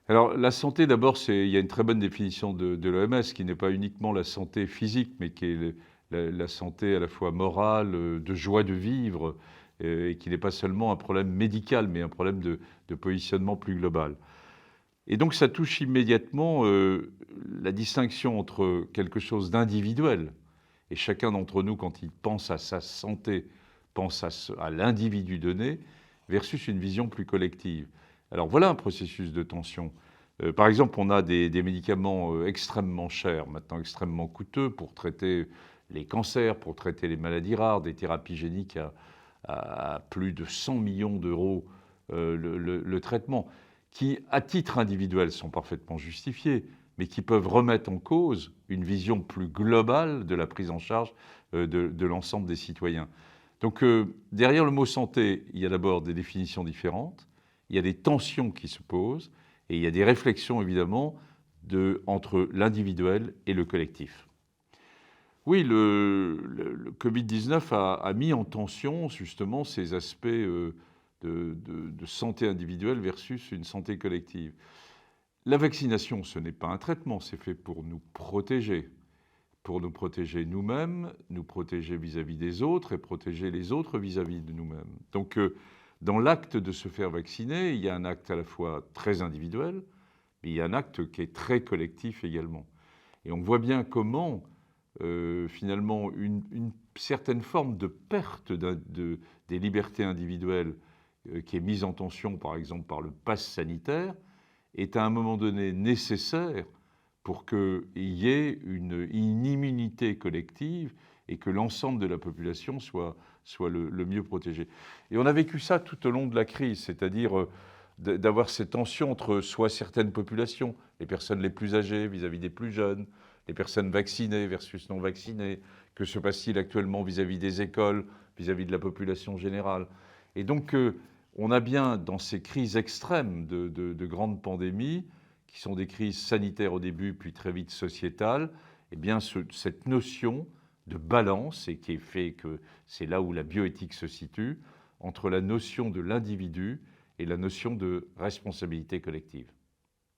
Alors la santé d'abord, il y a une très bonne définition de l'OMS qui n'est pas uniquement la santé physique, mais qui est la santé à la fois morale, de joie de vivre, et qui n'est pas seulement un problème médical, mais un problème de positionnement plus global. Et donc ça touche immédiatement la distinction entre quelque chose d'individuel, et chacun d'entre nous, quand il pense à sa santé, pense à l'individu donné, versus une vision plus collective. Alors voilà un processus de tension. Par exemple, on a des médicaments extrêmement chers, maintenant extrêmement coûteux pour traiter les cancers, pour traiter les maladies rares, des thérapies géniques à plus de 100 millions d'euros le traitement, qui, à titre individuel, sont parfaitement justifiés, mais qui peuvent remettre en cause une vision plus globale de la prise en charge de l'ensemble des citoyens. Donc, derrière le mot santé, il y a d'abord des définitions différentes, il y a des tensions qui se posent, et il y a des réflexions, évidemment, entre l'individuel et le collectif. Oui, le Covid-19 a mis en tension, justement, ces aspects de santé individuelle versus une santé collective. La vaccination, ce n'est pas un traitement, c'est fait pour nous protéger nous-mêmes, nous protéger vis-à-vis des autres et protéger les autres vis-à-vis de nous-mêmes. Donc, dans l'acte de se faire vacciner, il y a un acte à la fois très individuel, mais il y a un acte qui est très collectif également. Et on voit bien comment, finalement, une certaine forme de perte des libertés individuelles qui est mise en tension, par exemple, par le pass sanitaire, est à un moment donné nécessaire pour qu'il y ait une immunité collective et que l'ensemble de la population soit le mieux protégé. Et on a vécu ça tout au long de la crise, c'est-à-dire d'avoir ces tensions entre soit certaines populations, les personnes les plus âgées vis-à-vis des plus jeunes, les personnes vaccinées versus non vaccinées, que se passe-t-il actuellement vis-à-vis des écoles, vis-à-vis de la population générale. Et donc, on a bien, dans ces crises extrêmes de grandes pandémies, qui sont des crises sanitaires au début, puis très vite sociétales, eh bien cette notion de balance, et qui est fait que c'est là où la bioéthique se situe, entre la notion de l'individu et la notion de responsabilité collective.